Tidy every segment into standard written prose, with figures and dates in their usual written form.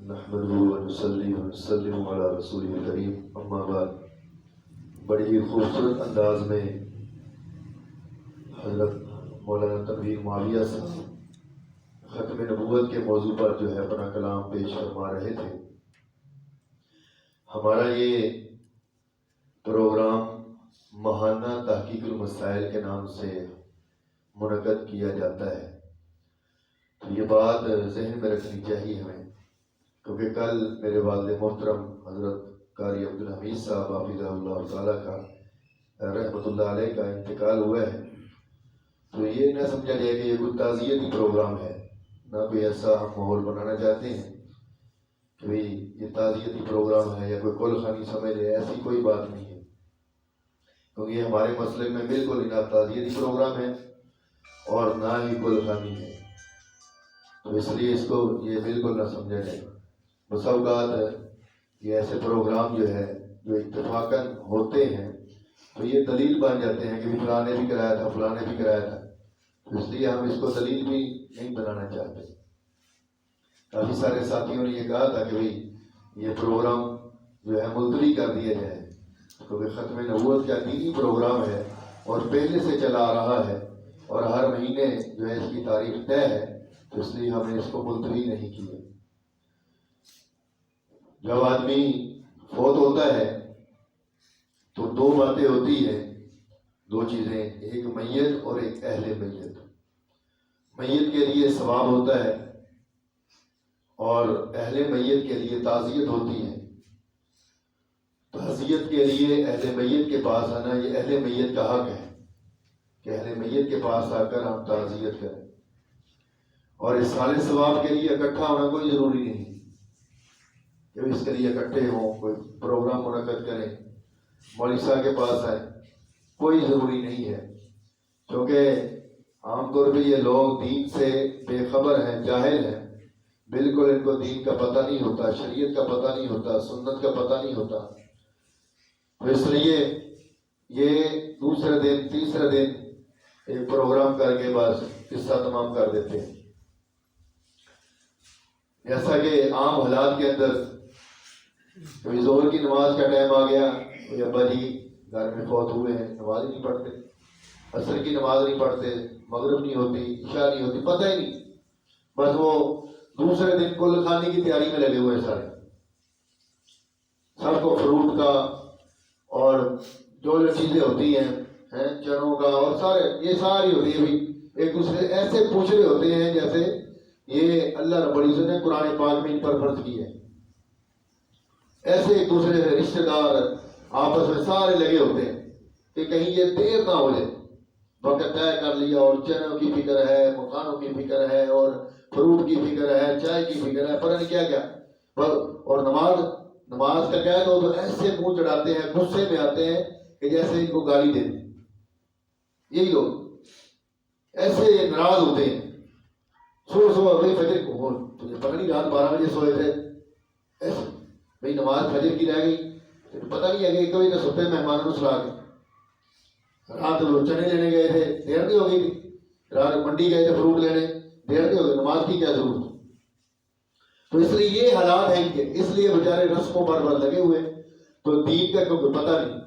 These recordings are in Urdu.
نحمده ونصلي ونسلم علی رسول کریم، اما بعد۔ بڑی ہی خوبصورت انداز میں حضرت مولانا تنویر معاویہ صاحب ختم نبوت کے موضوع پر جو ہے اپنا کلام پیش فرما رہے تھے۔ ہمارا یہ پروگرام ماہانہ تحقیق المسائل کے نام سے منعقد کیا جاتا ہے، تو یہ بات ذہن میں رکھنی چاہیے ہمیں، کیونکہ کل میرے والد محترم حضرت قاری عبدالحمید صاحب حافظہ اللہ تعالیٰ کا رحمۃ اللہ علیہ کا انتقال ہوا ہے۔ تو یہ نہ سمجھا جائے کہ یہ کوئی تعزیتی پروگرام ہے، نہ کوئی ایسا ہم ماحول بنانا چاہتے ہیں کہ بھئی یہ تعزیتی پروگرام ہے یا کوئی کل خانی سمجھ لے، ایسی کوئی بات نہیں ہے، کیونکہ یہ ہمارے مسلک میں بالکل نہ تعزیتی پروگرام ہے اور نہ ہی کل خانی ہے، تو اس لیے اس کو یہ بالکل نہ سمجھا جائے۔ بس اوقات یہ ایسے پروگرام جو ہے جو اتفاقاً ہوتے ہیں تو یہ دلیل بن جاتے ہیں کہ فلاں نے بھی کرایا تھا، فلاں نے بھی کرایا تھا، تو اس لیے ہم اس کو دلیل بھی نہیں بنانا چاہتے۔ کافی سارے ساتھیوں نے یہ کہا تھا کہ بھئی یہ پروگرام جو ہے ملتوی کر دیا جائے، کیونکہ ختم نبوت کا دینی پروگرام ہے اور پہلے سے چلا آ رہا ہے اور ہر مہینے جو ہے اس کی تاریخ طے ہے، تو اس لیے ہم نے اس کو ملتوی نہیں کیا۔ جب آدمی فوت ہوتا ہے تو دو باتیں ہوتی ہیں، دو چیزیں، ایک میت اور ایک اہل میت۔ میت کے لیے ثواب ہوتا ہے اور اہل میت کے لیے تعزیت ہوتی ہے۔ تعزیت کے لیے اہل میت کے پاس آنا، یہ اہل میت کا حق ہے کہ اہل میت کے پاس آ کر ہم تعزیت کریں، اور اس سارے ثواب کے لیے اکٹھا ہونا کوئی ضروری نہیں کہ اس کے لیے اکٹھے ہوں، کوئی پروگرام منعقد کریں، مولوی صاحب کے پاس آئے، کوئی ضروری نہیں ہے، کیونکہ عام طور پہ یہ لوگ دین سے بے خبر ہیں، جاہل ہیں، بالکل ان کو دین کا پتہ نہیں ہوتا، شریعت کا پتہ نہیں ہوتا، سنت کا پتہ نہیں ہوتا، تو اس لیے یہ دوسرے دن تیسرے دن ایک پروگرام کر کے بس قصہ تمام کر دیتے ہیں۔ جیسا کہ عام حالات کے اندر کبھی ظہر کی نماز کا ٹائم آ گیا، کوئی ابا جی گھر میں فوت ہوئے ہیں، نماز ہی نہیں پڑھتے، عصر کی نماز نہیں پڑھتے، مغرب نہیں ہوتی، عشاء نہیں ہوتی، پتہ ہی نہیں، بس وہ دوسرے دن کل خانی کی تیاری میں لگے ہوئے ہیں سارے، سب کو فروٹ کا اور جو چیزیں ہوتی ہیں چنوں کا اور سارے یہ ساری ہوتی ہے، ایک دوسرے ایسے پوچھ رہے ہوتے ہیں جیسے یہ اللہ رب العزت نے قرآن پاک میں ان پر فرض کی ہے، ایسے ایک دوسرے رشتہ دار آپس میں سارے لگے ہوتے ہیں کہ کہیں یہ دیر نہ ہو جائے، وقت طے کر لیا، اور چنوں کی فکر ہے، مکانوں کی فکر ہے، اور فروٹ کی فکر ہے، چائے کی فکر ہے، پتہ نہیں کیا کیا، اور نماز کا کہہ دو تو ایسے منہ چڑھاتے ہیں، غصے میں آتے ہیں کہ جیسے ان کو گالی دے دیں، یہی لوگ ایسے ناراض ہوتے ہیں۔ صبح فجر کو تجھے پتہ نہیں رات 12 بجے سوئے تھے، ایسے بھئی نماز فجر کی رہ گئی، پتہ نہیں ہے کہ کوئی نہ ستے مہمانوں کو سلا کے، رات وہ چنے لینے گئے تھے، دیر نہیں ہو گئی تھی، رات منڈی گئے تھے فروٹ لینے، دیر نہیں ہو گئی، نماز کی کیا ضرورت؟ تو اس لیے یہ حالات ہیں کہ اس لیے بیچارے رسموں پر لگے ہوئے، تو دین کا کوئی پتہ نہیں،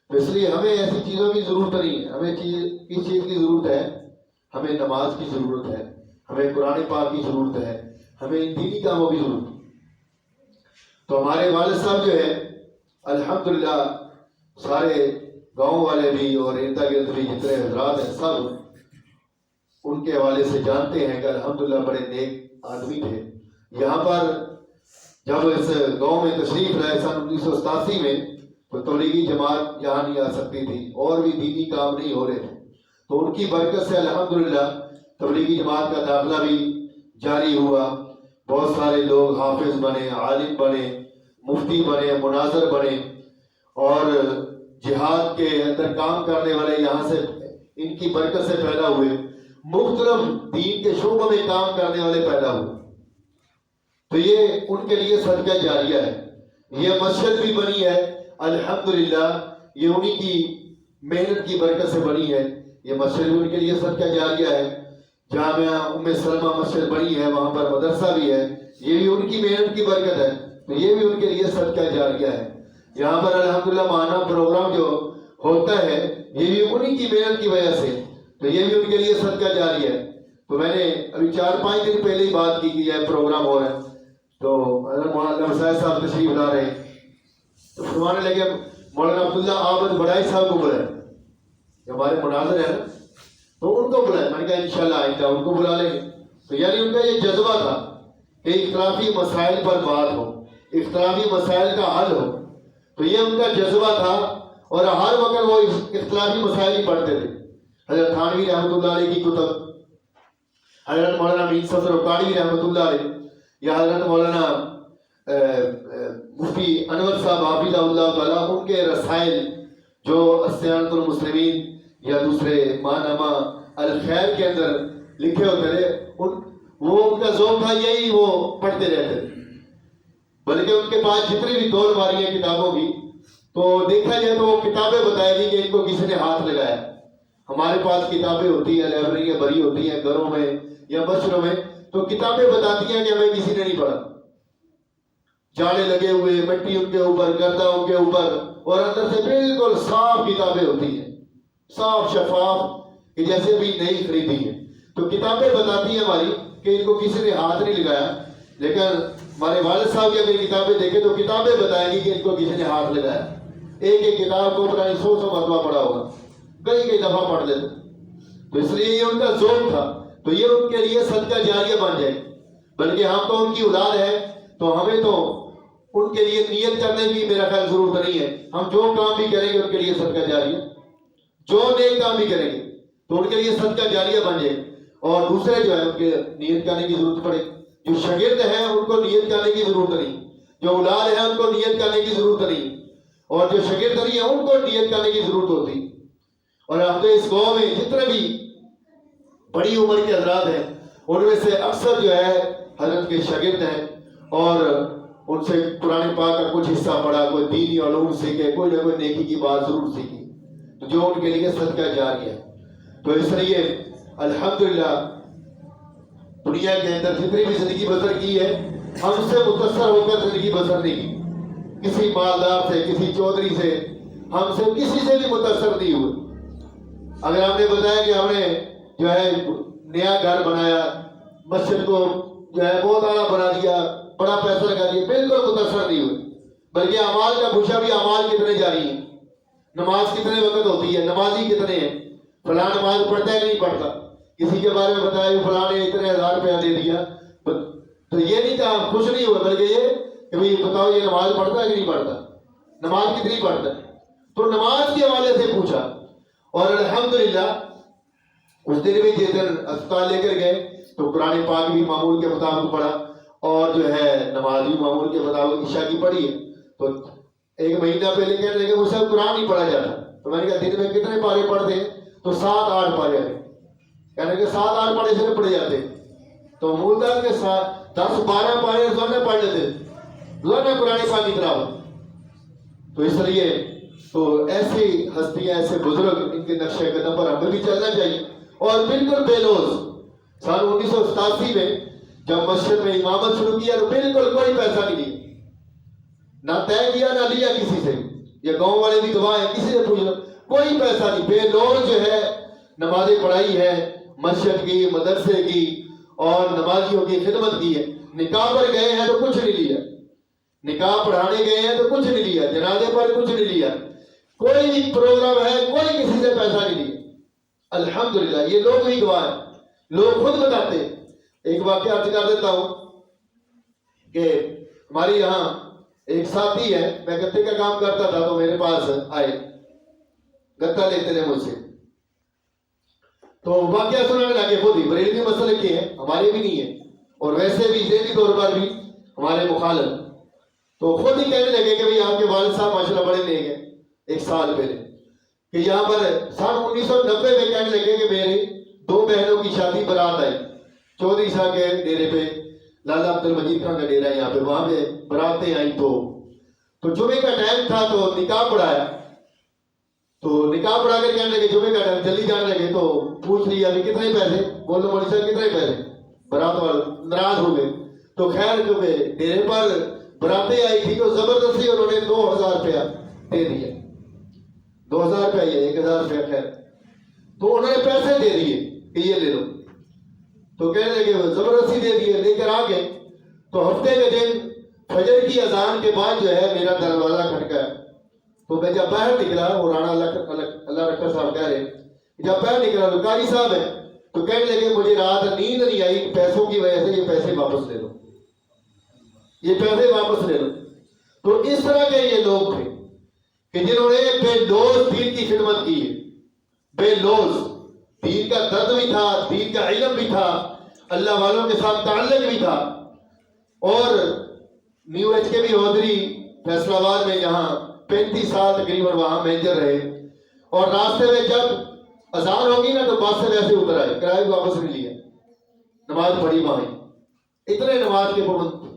تو اس لیے ہمیں ایسی چیزوں کی ضرورت نہیں ہے۔ ہمیں کس چیز کی ضرورت ہے؟ ہمیں نماز کی ضرورت ہے، ہمیں قرآن پاک کی ضرورت ہے، ہمیں ان دینی کاموں کی ضرورت ہے۔ تو ہمارے والد صاحب جو ہے الحمدللہ سارے گاؤں والے بھی اور ارد گرد بھی جتنے حضرات ہیں سب ان کے حوالے سے جانتے ہیں کہ الحمدللہ بڑے نیک آدمی تھے۔ یہاں پر جب اس گاؤں میں تشریف لائے سن 1987 میں، تو تبلیغی جماعت یہاں نہیں آ سکتی تھی اور بھی دینی کام نہیں ہو رہے تھے، تو ان کی برکت سے الحمدللہ تبلیغی جماعت کا داخلہ بھی جاری ہوا، بہت سارے لوگ حافظ بنے، عالم بنے، مفتی بنے، مناظر بنے، اور جہاد کے اندر کام کرنے والے یہاں سے ان کی برکت سے پیدا ہوئے، مختلف دین کے شعبوں میں کام کرنے والے پیدا ہوئے، تو یہ ان کے لیے صدقہ جاریہ ہے۔ یہ مسجد بھی بنی ہے الحمدللہ، یہ انہی کی محنت کی برکت سے بنی ہے، یہ مسجد بھی ان کے لیے صدقہ جاریہ ہے۔ جامعہ ام سلمہ مسجد بڑی ہے، وہاں پر مدرسہ بھی ہے، یہ بھی ان کی محنت کی برکت ہے، تو یہ بھی ان کے لیے صدقہ جاریہ ہے۔ یہاں پر الحمدللہ ماہانہ پروگرام جو ہوتا ہے یہ بھی انہی کی محنت کی وجہ سے، تو یہ بھی ان کے لیے صدقہ جاریہ ہے۔ تو میں نے ابھی 4-5 دن پہلے ہی بات کی کہ یہ پروگرام ہو رہا ہے، تو مولانا صاحب تشریف لا رہے ہیں، تو فرمانے لگے مولانا عبداللہ عابد بڑائی صاحب کو بلائیں، جو ہمارے مناظر ہیں نا، تو ان کو بلائیں۔ میں نے کہا انشاءاللہ آئندہ ان کو بلا لیں گے۔ تو یعنی ان کا یہ جذبہ تھا کہ اختلافی مسائل پر بات ہو، اختلافی مسائل کا حل ہو، تو یہ ان کا جذبہ تھا، اور ہر وقت وہ اختلافی مسائل ہی پڑھتے تھے۔ حضرت تھانوی رحمۃ اللہ علیہ کی کتب، حضرت مولانا مین صدر اوکاڑی رحمۃ اللہ علیہ، یا حضرت مولانا مفتی انور صاحب حافظ اللہ تعالیٰ، ان کے رسائل جو استعانۃ المسلمین یا دوسرے ماہنامہ الخیر کے اندر لکھے ہوتے تھے، وہ ان کا ذوق تھا یہی، وہ پڑھتے رہتے تھے۔ بلکہ ان کے پاس جتنی بھی دور ماری ہیں کتابوں کی، تو دیکھا جائے تو وہ کتابیں بتائے گی کہ ان کو کسی نے ہاتھ لگایا۔ ہمارے پاس کتابیں ہوتی ہیں، لائبریریاں بھری ہوتی ہیں گھروں میں یا مسجدوں میں، تو کتابیں بتاتی ہیں کہ ہمیں کسی نے نہیں پڑھا، جالے لگے ہوئے، مٹی ان کے اوپر، گردہ ان کے اوپر، اور اندر سے بالکل صاف کتابیں ہوتی ہیں، صاف شفاف، کہ جیسے بھی نہیں خریدی ہیں۔ تو کتابیں بتاتی ہیں ہماری کہ ان کو کسی نے ہاتھ نہیں لگایا، لیکن ہمارے والد صاحب کی اگر کتابیں دیکھیں تو کتابیں بتائیں گی کہ ان کو کسی نے ہاتھ لگایا۔ ایک ایک کتاب کو پتہ نہیں 100 مرتبہ پڑھا ہوگا، کئی دفعہ پڑھ لیتے، تو اس لیے یہ ان کا ذوق تھا، تو یہ ان کے لیے صدقہ جاریہ بن جائے۔ بلکہ ہم تو ان کی اولاد ہے، تو ہمیں تو ان کے لیے نیت کرنے کی میرا خیال ضرورت نہیں ہے، ہم جو کام بھی کریں گے ان کے لیے صدقہ جاریہ، جو نیک کام بھی کریں گے تو ان کے لیے صدقہ جاریہ بن جائے۔ اور دوسرے جو ہے ان کے نیت کرنے کی ضرورت پڑے، جو شاگرد ہیں ان کو نیت کرنے کی ضرورت نہیں، جو اولاد ہیں ان کو نیت کرنے کی ضرورت نہیں، اور جو شاگرد نہیں ہیں ان کو نیت کرنے کی ضرورت ہوتی۔ اور ہم تو اس گاؤں میں جتنے بھی بڑی عمر کے حضرات ہیں ان میں سے اکثر جو ہے حضرت کے شاگرد ہیں، اور ان سے قرآن پاک کا کچھ حصہ پڑھا، کوئی دینی علوم سیکھے، کوئی نہ کوئی نیکی کی بات ضرور سیکھی، تو جو ان کے لیے صدقہ جاریہ ہے۔ تو اس لیے الحمدللہ دنیا کے اندر جتنی بھی زندگی بسر کی ہے، ہم سے متاثر ہو کر زندگی بسر نہیں کی، کسی مالدار سے، کسی چودھری سے، ہم سے کسی سے بھی متاثر نہیں ہوئے۔ اگر ہم نے بتایا کہ ہم نے جو ہے نیا گھر بنایا، مسجد کو جو ہے بہت اعلیٰ بنا دیا، بڑا پیسہ لگا دیا، بالکل متاثر نہیں ہوئے، بلکہ اعمال کا پوچھا بھی اعمال کتنے جاری ہیں، نماز کتنے وقت ہوتی ہے، نمازی کتنے ہیں، فلاں نماز پڑھتا ہے کہ نہیں پڑھتا، کسی کے بارے میں بتایا کہ فلاں نے اتنے 1000 روپیہ دے دیا، تو یہ نہیں کہا خوش نہیں ہوئے، بلکہ یہ کہ بھائی بتاؤ یہ نماز پڑھتا ہے کہ نہیں پڑھتا، نماز کتنی پڑھتا ہے، تو نماز کے حوالے سے پوچھا۔ اور الحمدللہ اس دن بھی جس دن اسپتال لے کر گئے تو قرآن پاک بھی معمول کے مطابق پڑھا، اور جو ہے نماز بھی معمول کے مطابق عشاء کی پڑھی ہے۔ تو ایک مہینہ پہلے کہنے لگے مجھ سے قرآن نہیں پڑھا جاتا، تو میں نے کہا دن میں کتنے پارے پڑھتے ہیں؟ تو 7-8 پارے ہیں، کہنے کہ 7-8 پارے سے پڑھے جاتے، تو مولتا کہ 10-12 پارے روزانہ پڑھ لیتے، روزانہ قرآن پاک کی تلاوت۔ تو اس لیے تو ایسی ہستیاں، ایسے بزرگ، ان کے نقش قدم پر ہمیں بھی چلنا چاہیے۔ اور بالکل بے لوز سال 1987 میں جب مسجد میں امامت شروع کیا تو بالکل کوئی پیسہ نہیں لیا، نہ طے کیا نہ لیا کسی سے، یہ گاؤں والے بھی گواہ ہیں، کسی سے پوچھ لو، کوئی پیسہ نہیں، بے لوز جو ہے نمازیں پڑھائی ہے، مسجد کی، مدرسے کی اور نمازیوں کی خدمت کی ہے۔ نکاح پر گئے ہیں تو کچھ نہیں لیا، نکاح پڑھانے گئے ہیں تو کچھ نہیں لیا، جنازے پر کچھ نہیں لیا، کوئی بھی پروگرام ہے کوئی کسی سے پیسہ نہیں لیا۔ الحمدللہ یہ لوگ ہی گواہ ہیں، لوگ خود بتاتے ہیں۔ ایک واقعہ عرض کر دیتا ہوں کہ ہمارے یہاں ایک ساتھی ہے، میں گتے کا کام کرتا تھا تو میرے پاس آئے، گتا لیتے تھے مجھ سے، تو واقعہ سنانے لگے، خود ہی بریلوی مسئلے کے ہیں، ہمارے بھی نہیں ہے، اور ویسے بھی ذہنی طور پر بھی ہمارے مخالف، تو خود ہی کہنے لگے کہ بھئی آپ کے والد صاحب ماشاءاللہ بڑے نیک ہیں۔ ایک سال پہلے کہ یہاں پر سال 1990 میں کہنے لگے کہ میری 2 بہنوں کی شادی برات آئی چودھری صاحب کے ڈیرے پہ، لالا عبد المجید خان کا ڈیرا ہے یہاں پہ، وہاں پہ براتیں آئیں، تو جمعے کا ٹائم تھا تو نکاح پڑھایا، تو نکاح پڑھا کر کہنے لگے جمعے کا ٹائم جلدی جانے لگے، تو پوچھ لیا ابھی کتنے پیسے، بولو مولوی صاحب کتنے پیسے، برات والے ناراض ہو گئے۔ تو خیر جو ڈیرے پر براتیں آئی تھی تو زبردستی انہوں نے 2000 روپیہ دے دیا، 2000 روپیہ یا 1000 روپیہ، خیر تو انہوں نے پیسے دے دیے کہ یہ لے لو۔ تو کہنے لگے وہ زبردستی دے دیے، لے کر آ گئے۔ تو ہفتے کے دن فجر کی اذان کے بعد جو ہے میرا دروازہ کھٹکا، تو میں جب باہر نکلا، وہ رانا اللہ رکھا صاحب کہہ رہے، جب باہر نکلا تو قاری صاحب ہے، تو کہنے لگے مجھے رات نیند نہیں آئی پیسوں کی وجہ سے، یہ پیسے واپس لے لو، یہ پیسے واپس لے لو۔ تو اس طرح کے یہ لوگ تھے کہ جنہوں نے بے لوز دین کی خدمت کی ہے، بے لوز، دین کا درد بھی تھا، دین کا علم بھی تھا، اللہ والوں کے ساتھ تعلق بھی تھا۔ اور نیو ایچ کے بھی حوضری فیصلہ آباد میں جہاں 35 سال تقریباً وہاں مینیجر رہے، اور راستے میں جب اذان ہوگی نا تو بس سے ویسے اتر آئے، کرایہ واپس نہیں لیا، نماز پڑھی وہاں، اتنے نماز کے پابند تھے۔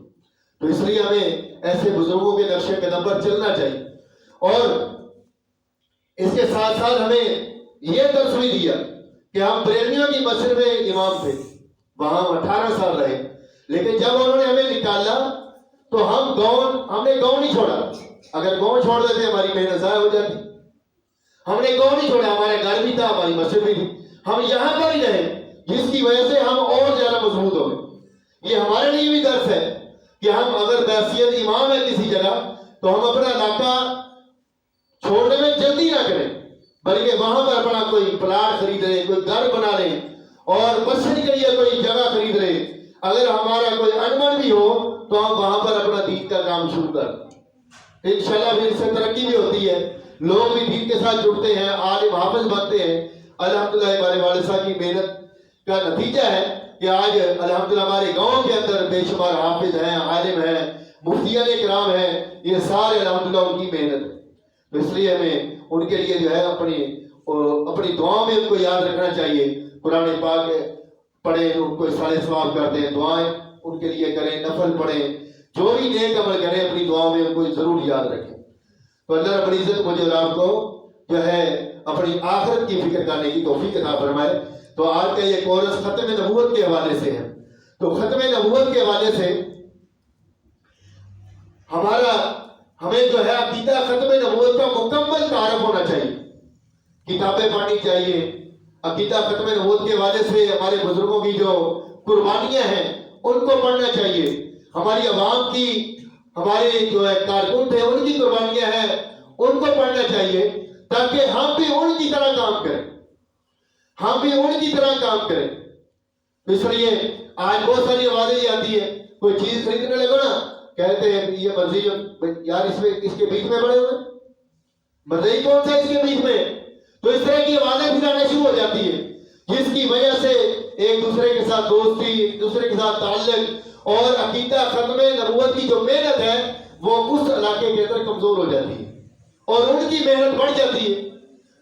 تو اس لیے ہمیں ایسے بزرگوں کے نقش قدم پر چلنا چاہیے۔ اور اس کے ساتھ ساتھ ہمیں یہ درس بھی دیا کہ ہم بریلویوں کی مسجد میں امام تھے، وہاں ہم 18 سال رہے، لیکن جب انہوں نے ہمیں نکالا تو ہم نے گاؤں نہیں چھوڑا۔ اگر گاؤں چھوڑ دیتے ہماری محنت ضائع ہو جاتی۔ ہم نے گاؤں نہیں چھوڑا، ہمارا گھر بھی تھا، ہماری مسجد بھی تھی، ہم یہاں پر ہی رہے، جس کی وجہ سے ہم اور زیادہ مضبوط ہو گئے۔ یہ ہمارے لیے بھی درس ہے کہ ہم اگر بحیثیت امام ہے کسی جگہ تو ہم اپنا علاقہ چھوڑنے میں جلدی نہ کریں، بلکہ وہاں پر اپنا کوئی پلاٹ خرید لیں، کوئی گھر بنا لیں، اور مسجد کے لیے کوئی جگہ خرید لیں۔ اگر ہمارا کوئی انمن بھی ہو تو ہم وہاں پر اپنا دین کا کام شروع کر، انشاءاللہ پھر اس سے ترقی بھی ہوتی ہے، لوگ بھی دین کے ساتھ جڑتے ہیں، عالم حافظ بنتے ہیں۔ الحمدللہ ہمارے والد صاحب کی محنت کا نتیجہ ہے کہ آج الحمدللہ ہمارے گاؤں کے اندر بے شمار حافظ ہیں، عالم ہیں، مفتیان کرام ہیں، یہ سارے الحمدللہ ان کی محنت ہے۔ تو اس لیے ہمیں ان کے لیے جو ہے اپنی دعاؤں میں ان کو یاد رکھنا چاہیے۔ قرآن پاک پڑھیں، ان کو سارے ثواب کرتے ہیں، دعائیں ان کے لیے کریں، نفل پڑھیں، جو بھی نیک عمل کریں اپنی دعاؤں میں ان کو ضرور یاد رکھیں۔ تو اللہ رب العزت مجھے اور آپ کو جو ہے اپنی آخرت کی فکر کرنے کی توفیق عطا فرمائے۔ تو آج کا یہ کورس ختم نبوت کے حوالے سے ہے۔ تو ختم نبوت کے حوالے سے ہمیں جو ہے عقیدہ ختم نبوت کا مکمل تعارف ہونا چاہیے، کتابیں پڑھنی چاہیے۔ عقیدہ ختم نبوت کے حوالے سے ہمارے بزرگوں کی جو قربانیاں ہیں ان کو پڑھنا چاہیے، ہماری عوام کی، ہمارے جو ہے کارکن تھے ان کی قربانیاں ہیں ان کو پڑھنا چاہیے، تاکہ ہم بھی ان کی طرح کام کریں، ہم بھی ان کی طرح کام کریں۔ اس لیے آج بہت ساری آوازیں آتی ہے، کوئی چیز خریدنے لگو نا کہتے ہیں یہ مرضی یار اس کے بیچ میں پڑے ہوئے، مرضی کون سا اس کے بیچ میں؟ تو اس طرح کی آوازیں بھی آنا شروع ہو جاتی ہے، جس کی وجہ سے ایک دوسرے کے ساتھ دوستی، ایک دوسرے کے ساتھ تعلق اور عقیدہ ختم نبوت کی جو محنت ہے وہ اس علاقے کے اندر کمزور ہو جاتی ہے اور ان کی محنت بڑھ جاتی ہے،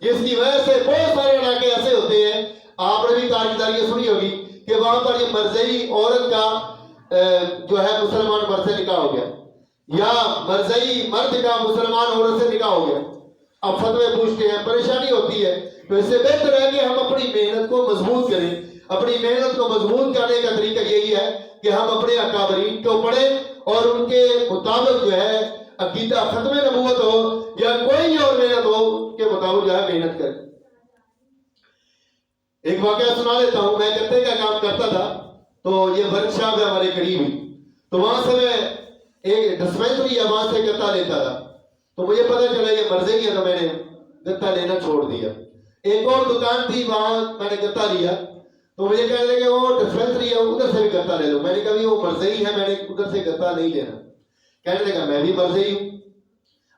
جس کی وجہ سے بہت سارے علاقے ایسے ہوتے ہیں، آپ نے بھی کارگزاریاں سنی ہوگی کہ وہاں پر یہ مرزئی عورت کا جو ہے مسلمان مرد سے نکاح ہو گیا، یا مرزئی مرد کا مسلمان عورت سے نکاح ہو گیا، اب فتوے پوچھتے ہیں، پریشانی ہوتی ہے۔ تو اس سے بہتر ہے کہ ہم اپنی محنت کو مضبوط کریں۔ اپنی محنت کو مضبوط کرنے کا طریقہ یہی ہے کہ ہم اپنے اکابرین کو پڑھیں اور ان کے مطابق جو ہے عقیدہ ختم نبوت ہو یا کوئی بھی اور محنت ہو کے مطابق جو ہے محنت کریں۔ ایک واقعہ سنا لیتا ہوں، میں گتے کا کام کرتا تھا، تو یہ ورکشاپ ہے ہمارے قریب ہی، تو وہاں سے میں ایک ڈسپینسری ہے وہاں سے گتا لیتا تھا، تو مجھے پتہ چلا یہ مرضی ہے تو میں نے گتا لینا چھوڑ دیا۔ ایک اور دکان تھی وہاں میں نے گتا لیا، تو مجھے کہنے لگے وہ ڈسپینسری ہے ادھر سے بھی گتا لے لو، میں نے کہا وہ مرضی ہے میں نے ادھر سے گتا نہیں لینا، کہنے لگا میں بھی مرضی ہوں۔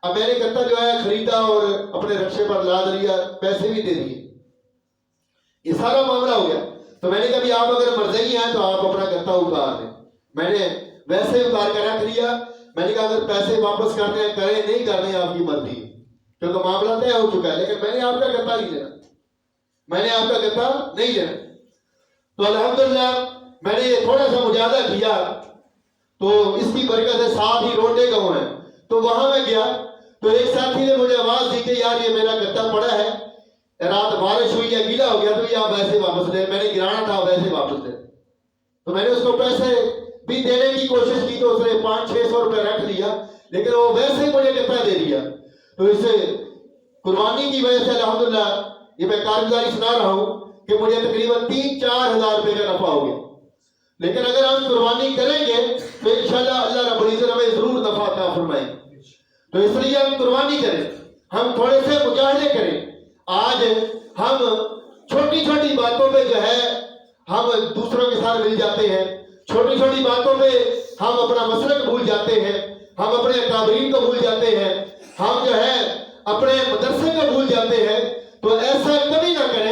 اب میں نے گتا جو ہے خریدا اور اپنے رکشے پر لاد لیا، پیسے بھی دے دیے، یہ سارا معاملہ ہو گیا۔ تو میں نے کہا بھی آپ اگر مرضی ہیں تو آپ اپنا گتا اتار دیں، میں نے ویسے اتار کر رکھ لیا۔ میں نے کہا اگر پیسے واپس کرنے ہیں کریں، نہیں کرنے آپ کی مرضی ہے، کیونکہ معاملہ طے ہو چکا ہے، لیکن میں نے آپ کا گتا نہیں لینا، میں نے آپ کا گتا نہیں لینا۔ تو الحمدللہ میں نے یہ تھوڑا سا مجاہدہ کیا، تو اس کی برکت سے ساتھ ہی روڈے گاؤں ہیں، تو وہاں میں گیا تو ایک ساتھی نے مجھے آواز دی کہ یار یہ میرا گتا پڑا ہے، رات بارش ہوئی یا گیلا ہو گیا تو یہ آپ ویسے واپس لیں، میں نے گرانا تھا ویسے واپس لیں۔ تو میں نے اس کو پیسے بھی دینے کی کوشش کی تو اس نے 500-600 روپے رکھ لیا، لیکن وہ ویسے ہی مجھے گتا دے دیا۔ تو اس قربانی کی وجہ سے الحمدللہ یہ میں کارگزاری سنا رہا ہوں کہ مجھے تقریباً 3-4 ہزار روپے کا نفع ہو گیا۔ لیکن اگر ہم قربانی کریں گے تو انشاءاللہ اللہ رب العزت ہمیں ضرور نفع عطا فرمائیں گے۔ تو اس لیے ہم قربانی کریں، ہم تھوڑے سے مجاہدے کریں۔ آج ہم چھوٹی چھوٹی باتوں پہ جو ہے ہم دوسروں کے ساتھ مل جاتے ہیں، چھوٹی چھوٹی باتوں پہ ہم اپنا مسلک بھول جاتے ہیں، ہم اپنے اکابرین کو بھول جاتے ہیں، ہم جو ہے اپنے مدرسے کو بھول جاتے ہیں۔ تو ایسا کبھی نہ کریں۔